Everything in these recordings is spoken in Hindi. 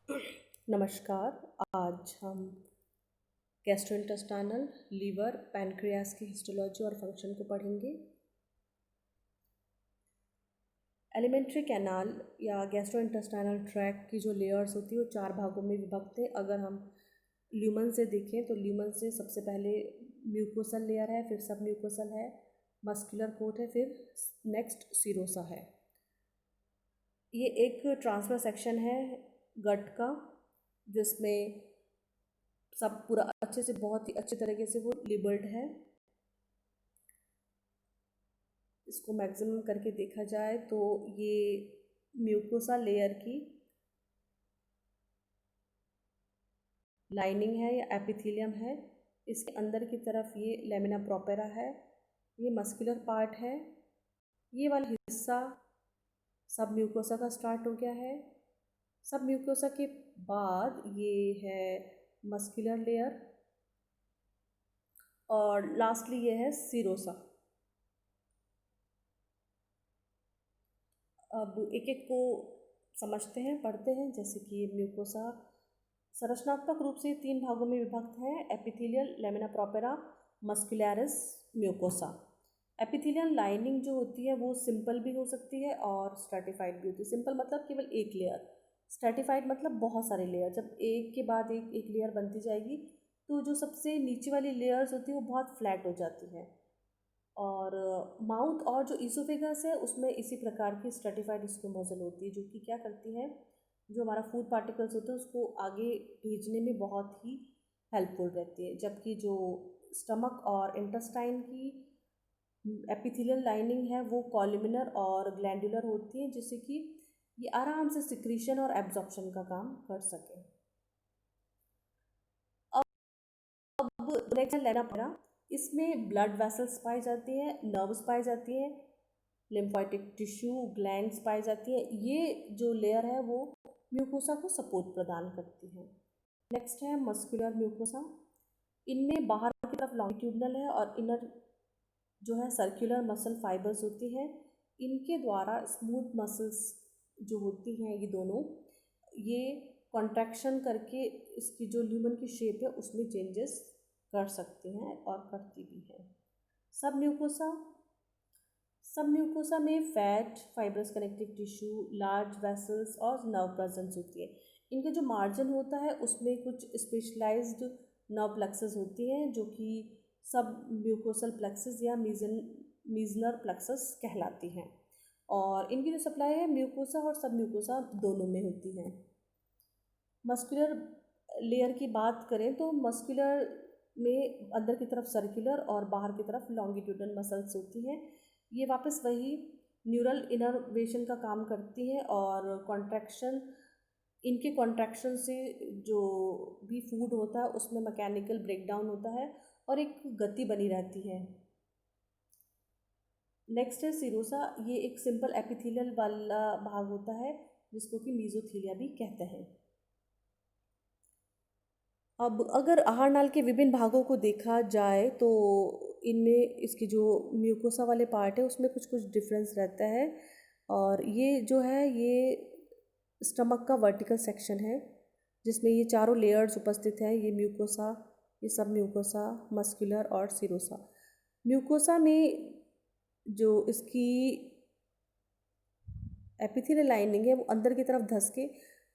नमस्कार। आज हम गैस्ट्रोइंटेस्टाइनल, लीवर, पैनक्रियास की हिस्टोलॉजी और फंक्शन को पढ़ेंगे। एलिमेंट्री कैनाल या गैस्ट्रोइंटेस्टाइनल ट्रैक्ट की जो लेयर्स होती है वो 4 भागों में विभक्त है। अगर हम ल्यूमन से देखें तो ल्यूमन से सबसे पहले म्यूकोसल लेयर है, फिर सब म्यूकोसल है, मस्कुलर कोट है, फिर नेक्स्ट सीरोसा है। ये एक ट्रांसफर सेक्शन है गट का, जिसमें सब पूरा अच्छे से, बहुत ही अच्छे तरीके से वो लेबल्ड है। इसको मैक्सिमम करके देखा जाए तो ये म्यूकोसा लेयर की लाइनिंग है या एपिथेलियम है। इसके अंदर की तरफ ये लेमिना प्रोपेरा है, ये मस्कुलर पार्ट है। ये वाला हिस्सा सब म्यूकोसा का स्टार्ट हो गया है। सब म्यूकोसा के बाद ये है मस्कुलर लेयर और लास्टली ये है सीरोसा। अब एक एक को समझते हैं, पढ़ते हैं। जैसे कि म्यूकोसा संरचनात्मक रूप से 3 भागों में विभक्त है: epithelial, lamina propria, muscularis, mucosa. Epithelial lining जो होती है वो सिंपल भी हो सकती है और स्ट्रैटिफाइड भी होती है। सिंपल मतलब केवल एक लेयर, स्ट्रैटिफाइड मतलब बहुत सारे लेयर। जब एक के बाद एक एक लेयर बनती जाएगी तो जो सबसे नीचे वाली लेयर्स होती है वो बहुत फ्लैट हो जाती है। और माउथ और जो ईसोफेगस है उसमें इसी प्रकार की स्ट्रेटिफाइड स्क्विमोजल होती है, जो कि क्या करती है, जो हमारा फूड पार्टिकल्स होते हैं उसको आगे भेजने में बहुत ही हेल्पफुल रहती है। जबकि जो स्टमक और इंटेस्टाइन की एपिथेलियल लाइनिंग है वो कॉलमिनर और ग्लैंडुलर होती है, जिससे कि ये आराम से सिक्रीशन और एब्जॉर्प्शन का काम कर सके। अब नेक्स्ट लेना पड़ा, इसमें ब्लड वेसल्स पाई जाती हैं, नर्व्स पाई जाती हैं, लिम्फेटिक टिश्यू, ग्लैंड्स पाई जाती है। ये जो लेयर है वो म्यूकोसा को सपोर्ट प्रदान करती है। नेक्स्ट है मस्कुलर म्यूकोसा। इनमें बाहर की तरफ लॉन्गिट्यूडनल है और इनर जो है सर्कुलर मसल फाइबर्स होती हैं। इनके द्वारा स्मूथ मसल्स जो होती हैं ये दोनों, ये कॉन्ट्रैक्शन करके इसकी जो ल्यूमन की शेप है उसमें चेंजेस कर सकते हैं और करती भी है। सब म्यूकोसा सब म्यूकोसा में fat, fibrous connective tissue, large vessels और नर्व प्रेजेंस होती है। इनका जो मार्जिन होता है उसमें कुछ स्पेशलाइज्ड नर्व प्लेक्सेस होती हैं, जो कि सब म्यूकोसल प्लेक्सेस या मीजनर प्लेक्सेस कहलाती हैं। और इनकी जो सप्लाई है म्यूकोसा और सब म्यूकोसा दोनों में होती है। मस्कुलर लेयर की बात करें तो मस्कुलर में अंदर की तरफ सर्कुलर और बाहर की तरफ लॉन्गिट्यूडनल मसल्स होती हैं। ये वापस वही न्यूरल इनर्वेशन का काम करती हैं और कॉन्ट्रैक्शन, इनके कॉन्ट्रैक्शन से जो भी फूड होता है उसमें मैकेनिकल ब्रेकडाउन होता है और एक गति बनी रहती है। नेक्स्ट है सीरोसा। ये एक सिंपल एपिथेलियल वाला भाग होता है जिसको कि मीजोथीलिया भी कहते हैं। अब अगर आहार नाल के विभिन्न भागों को देखा जाए तो इनमें इसकी जो म्यूकोसा वाले पार्ट है उसमें कुछ कुछ डिफरेंस रहता है। और ये जो है ये स्टमक का वर्टिकल सेक्शन है, जिसमें ये चारों लेयर्स उपस्थित हैं, ये म्यूकोसा, ये सब म्यूकोसा, मस्कुलर और सीरोसा। म्यूकोसा में जो इसकी एपिथेलियल लाइनिंग है वो अंदर की तरफ धंस के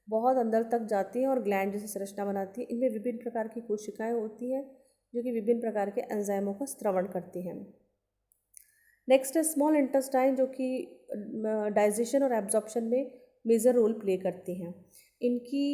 बहुत अंदर तक जाती है और ग्लैंड जैसी संरचना बनाती है। इनमें विभिन्न प्रकार की कोशिकाएं होती हैं जो कि विभिन्न प्रकार के एंजाइमों का स्त्रवण करती हैं। नेक्स्ट है स्मॉल इंटेस्टाइन, जो कि डाइजेशन और एब्जॉर्प्शन में मेजर रोल प्ले करती हैं। इनकी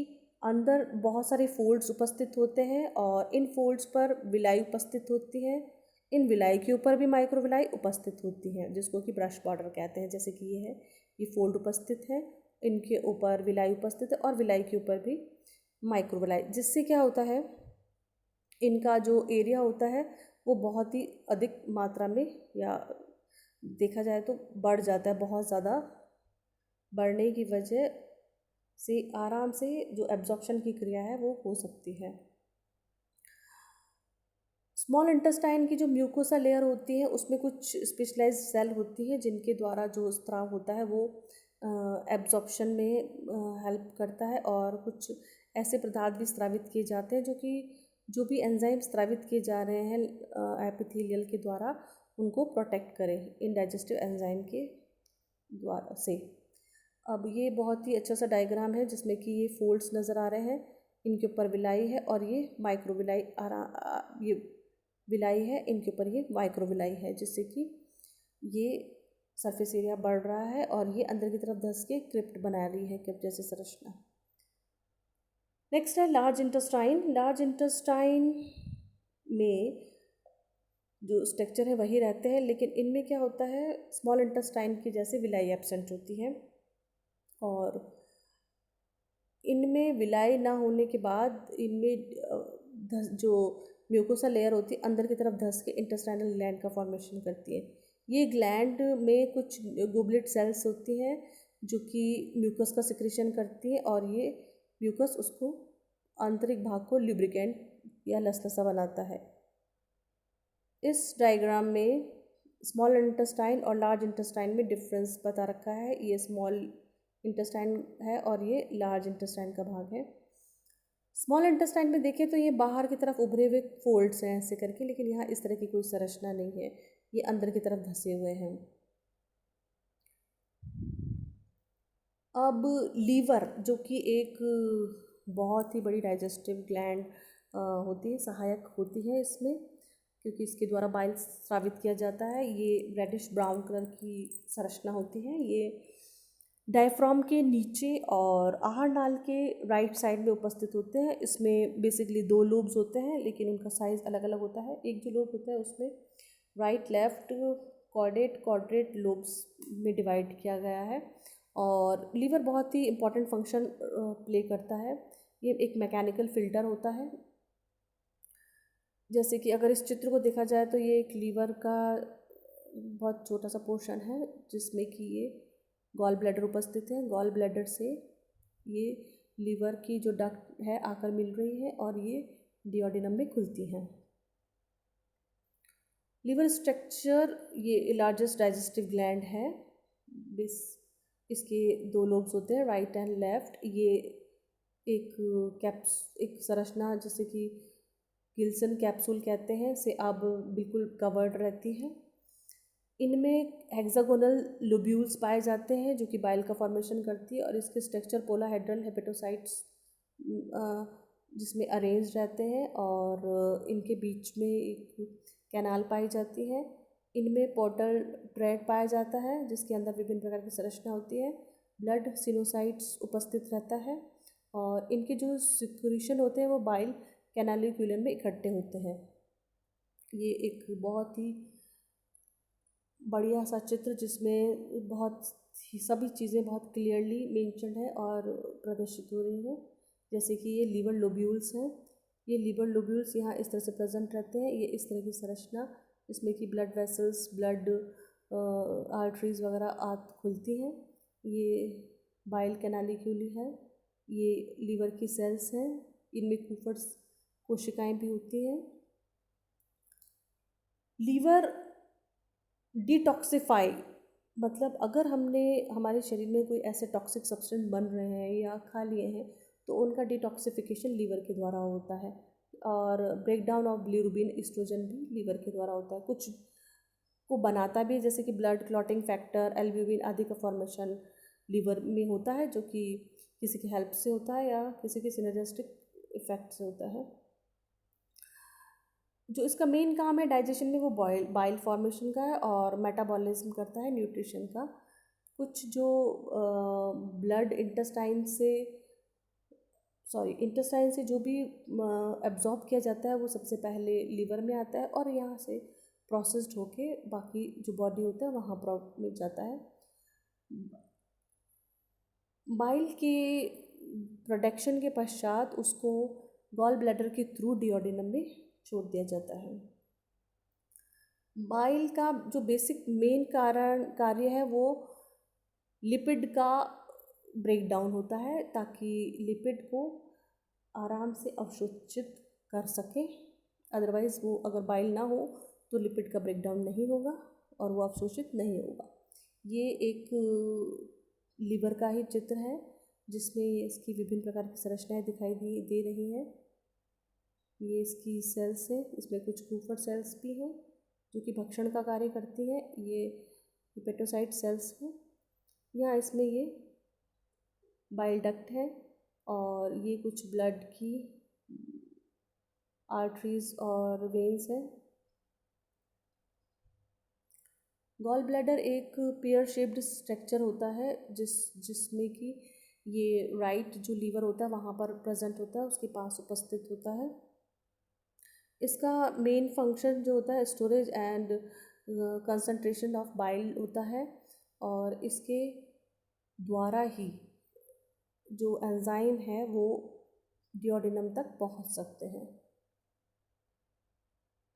अंदर बहुत सारे फोल्ड्स उपस्थित होते हैं और इन फोल्ड्स पर विलाई उपस्थित होती है। इन विलाई के ऊपर भी माइक्रोविलाई उपस्थित होती हैं, जिसको कि ब्रश बॉर्डर कहते हैं। जैसे कि ये है, ये फोल्ड उपस्थित है, इनके ऊपर विलाई उपस्थित है और विलाई के ऊपर भी माइक्रोविलाई, जिससे क्या होता है, इनका जो एरिया होता है वो बहुत ही अधिक मात्रा में, या देखा जाए तो बढ़ जाता है। बहुत ज़्यादा बढ़ने की वजह से आराम से जो एब्जॉर्प्शन की क्रिया है वो हो सकती है। स्मॉल इंटेस्टाइन की जो म्यूकोसा लेयर होती है उसमें कुछ स्पेशलाइज्ड सेल होती है जिनके द्वारा जो स्राव होता है वो एब्जॉर्प्शन में हेल्प करता है, और कुछ ऐसे पदार्थ भी स्रावित किए जाते हैं जो भी एंजाइम स्रावित किए जा रहे हैं एपिथेलियल के द्वारा, उनको प्रोटेक्ट करें इनडाइजेस्टिव एंजाइम के द्वारा से। अब ये बहुत ही अच्छा सा डायग्राम है जिसमें कि ये फोल्ड्स नज़र आ रहे हैं, इनके ऊपर विलाई है और ये माइक्रोविलाई ये विलाई है, इनके ऊपर ये माइक्रोविलाई है, जिससे कि ये सरफेस एरिया बढ़ रहा है और ये अंदर की तरफ धंस के क्रिप्ट बना रही है, क्रिप्ट जैसी संरचना। नेक्स्ट है लार्ज इंटेस्टाइन। लार्ज इंटेस्टाइन में जो स्ट्रक्चर है वही रहते हैं, लेकिन इनमें क्या होता है, स्मॉल इंटेस्टाइन की जैसे विलाई एब्सेंट होती है, और इनमें विलाई ना होने के बाद इनमें जो म्यूकोसा लेयर होती है अंदर की तरफ धंस के इंटेस्टाइनल ग्लैंड का फॉर्मेशन करती है। ये ग्लैंड में कुछ गुबलेट सेल्स होती हैं जो कि म्यूकस का सिक्रेशन करती हैं, और ये म्यूकस उसको आंतरिक भाग को लुब्रिकेंट या लसलसा बनाता है। इस डायग्राम में स्मॉल इंटेस्टाइन और लार्ज इंटेस्टाइन में डिफरेंस बता रखा है। ये स्मॉल इंटेस्टाइन है और ये लार्ज इंटेस्टाइन का भाग है। स्मॉल इंटेस्टाइन में देखें तो ये बाहर की तरफ उभरे हुए फोल्ड्स हैं ऐसे करके, लेकिन यहाँ इस तरह की कोई संरचना नहीं है, ये अंदर की तरफ धंसे हुए हैं। अब लीवर, जो कि एक बहुत ही बड़ी डाइजेस्टिव ग्लैंड होती है, सहायक होती है इसमें, क्योंकि इसके द्वारा बाइल स्रावित किया जाता है। ये रेडिश ब्राउन कलर की संरचना होती है। ये डायफ्राम के नीचे और आहार नाल के राइट साइड में उपस्थित होते हैं। इसमें बेसिकली 2 लोब्स होते हैं, लेकिन उनका साइज़ अलग अलग होता है। एक जो लोब होता है उसमें right left caudate quadrate lobes में डिवाइड किया गया है, और लीवर बहुत ही इम्पॉर्टेंट फंक्शन प्ले करता है। ये एक मैकेनिकल फिल्टर होता है। जैसे कि अगर इस चित्र को देखा जाए तो ये एक लीवर का बहुत छोटा सा पोर्शन है, जिसमें कि ये गॉल ब्लैडर उपस्थित है। गॉल ब्लैडर से ये लीवर की जो डक्ट है आकर मिल रही है, और ये डिओडिनम में खुलती है। लीवर स्ट्रक्चर, ये लार्जेस्ट डाइजेस्टिव ग्लैंड है। इसके 2 लोब्स होते हैं, राइट एंड लेफ्ट। ये एक संरचना जैसे कि गिल्सन कैप्सूल कहते हैं से अब बिल्कुल कवर्ड रहती है। इनमें हेक्सागोनल लोब्यूल्स पाए जाते हैं जो कि बाइल का फॉर्मेशन करती है, और इसके स्ट्रक्चर पोलाहेड्रल हेपेटोसाइट्स जिसमें अरेंज रहते हैं, और इनके बीच में एक कैनाल पाई जाती है। इनमें पोर्टल ट्रैक पाया जाता है जिसके अंदर विभिन्न प्रकार की संरचना होती है। ब्लड सिनोसाइट्स उपस्थित रहता है, और इनके जो सिक्रीशन होते हैं वो बाइल कैनालिक्यूलम में इकट्ठे होते हैं। ये एक बहुत ही बढ़िया सा चित्र जिसमें सभी चीज़ें बहुत क्लियरली मेंशन्ड है और प्रदर्शित हो रही हैं। जैसे कि ये लीवर लोब्यूल्स हैं। ये लीवर लोब्यूल्स यहाँ इस तरह से प्रेजेंट रहते हैं। ये इस तरह की संरचना जिसमें कि ब्लड वेसल्स, ब्लड आर्टरीज वगैरह खुलती हैं। ये बाइल कैनालिक्यूली है। ये लीवर की सेल्स हैं। इनमें कूपर्स कोशिकाएं भी होती हैं। लीवर डिटॉक्सिफाई मतलब अगर हमारे शरीर में कोई ऐसे टॉक्सिक सब्सटेंस बन रहे हैं या खा लिए हैं तो उनका डिटॉक्सिफिकेशन लीवर के द्वारा होता है, और ब्रेकडाउन ऑफ बिलिरुबिन एस्ट्रोजन भी लीवर के द्वारा होता है। कुछ को बनाता भी है जैसे कि ब्लड क्लॉटिंग फैक्टर, एल्ब्यूमिन आदि का फॉर्मेशन लीवर में होता है, जो कि किसी की हेल्प से होता है या किसी के सिनर्जिस्टिक इफेक्ट से होता है। जो इसका मेन काम है डाइजेशन में वो बाइल फॉर्मेशन का है, और मेटाबॉलिज्म करता है न्यूट्रिशन का। कुछ जो ब्लड इंटेस्टाइन से जो भी एब्जॉर्ब किया जाता है वो सबसे पहले लीवर में आता है, और यहाँ से प्रोसेस्ड होके बाकी जो बॉडी होता है वहाँ पर मिल जाता है। बाइल के प्रोडक्शन के पश्चात उसको गॉल ब्लैडर के थ्रू डिओडिनम में छोड़ दिया जाता है। बाइल का जो बेसिक मेन कार्य है वो लिपिड का ब्रेकडाउन होता है, ताकि लिपिड को आराम से अवशोषित कर सके। अदरवाइज़ वो अगर बाइल ना हो तो लिपिड का ब्रेकडाउन नहीं होगा और वो अवशोषित नहीं होगा। ये एक लीवर का ही चित्र है, जिसमें इसकी विभिन्न प्रकार की संरचनाएं दिखाई दे रही हैं। ये इसकी सेल्स है, इसमें कुछ कूफर सेल्स भी हैं जो कि भक्षण का कार्य करती हैं। ये हिपेटोसाइट सेल्स हैं। यहाँ इसमें ये बाइल डक्ट है और ये कुछ ब्लड की आर्टरीज और वेन्स हैं। गॉल ब्लैडर एक पेयर शेप्ड स्ट्रक्चर होता है जिसमें कि ये राइट जो लीवर होता है वहाँ पर प्रेजेंट होता है, उसके पास उपस्थित होता है। इसका मेन फंक्शन जो होता है storage and concentration of bile होता है और इसके द्वारा ही जो एंजाइम है वो डिओडिनम तक पहुँच सकते हैं।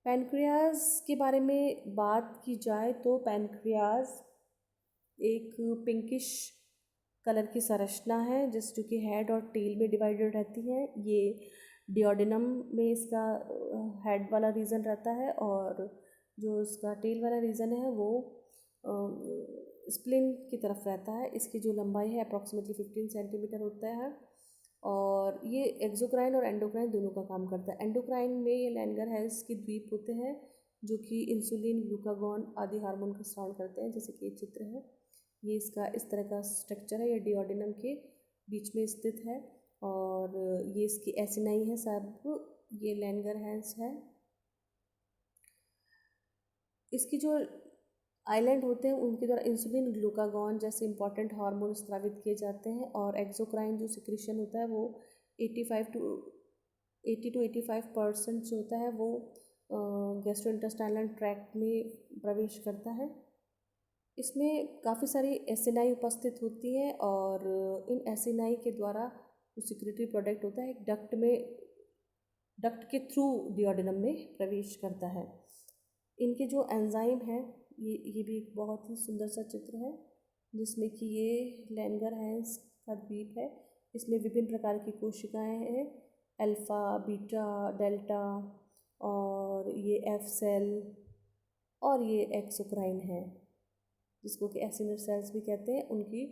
पैनक्रियाज के बारे में बात की जाए तो पैनक्रियाज एक पिंकिश कलर की संरचना है जो कि हेड और टेल में डिवाइडेड रहती है। ये डिओडिनम में इसका हेड वाला रीजन रहता है और जो इसका टेल वाला रीजन है वो स्प्लिन की तरफ रहता है। इसकी जो लंबाई है अप्रॉक्सीमेटली 15 सेंटीमीटर होता है और ये एक्सोक्राइन और एंडोक्राइन दोनों का काम करता है। एंडोक्राइन में ये लैंगरहैंस की द्वीप होते हैं जो कि इंसुलिन, ग्लूकागॉन आदि हार्मोन का स्राव करते हैं, जैसे कि ये चित्र है। ये इसका इस तरह का स्ट्रक्चर है, ये डिओडिनम के बीच में स्थित है और ये इसकी एसिनाई है सब, ये लैंगरहैंस है। इसकी जो आइलैंड होते हैं उनके द्वारा इंसुलिन, ग्लूकागॉन जैसे इंपॉर्टेंट हार्मोन स्रावित किए जाते हैं और एक्सोक्राइन जो सिक्रीशन होता है वो 80 to 85% जो होता है वो गैस्ट्रोइंटेस्टाइनल ट्रैक्ट में प्रवेश करता है। इसमें काफ़ी सारी एसिनाई उपस्थित होती हैं और इन एसिनाई के द्वारा जो सिक्रेटरी प्रोडक्ट होता है एक डक्ट के थ्रू डिओडिनम में प्रवेश करता है। इनके जो एंजाइम हैं ये भी एक बहुत ही सुंदर सा चित्र है जिसमें कि ये लैंगरहैंस का द्वीप है। इसमें विभिन्न प्रकार की कोशिकाएं हैं, अल्फा, बीटा, डेल्टा और ये एफ सेल और ये एक्सोक्राइन है जिसको कि एसिनर सेल्स भी कहते हैं। उनकी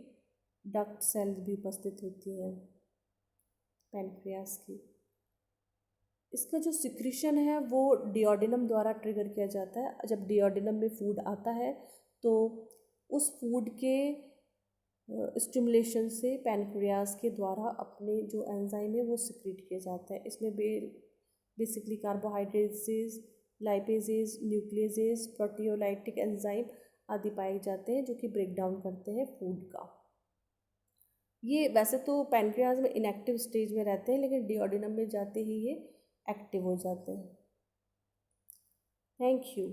डक्ट सेल्स भी उपस्थित होती हैं पैनक्रियास की। इसका जो सिक्रीशन है वो डिओडिनम द्वारा ट्रिगर किया जाता है। जब डिओडिनम में फूड आता है तो उस फूड के स्टिमुलेशन से पैनक्रियास के द्वारा अपने जो एंजाइम है वो सिक्रीट किया जाता है। इसमें basically carbohydrates, lipases, nucleases, proteolytic enzyme आदि पाए जाते हैं जो कि ब्रेक डाउन करते हैं फूड का। ये वैसे तो पैनक्रियास में इनएक्टिव स्टेज में रहते हैं लेकिन डिओडिनम में जाते ही ये एक्टिव हो जाते हैं। Thank you.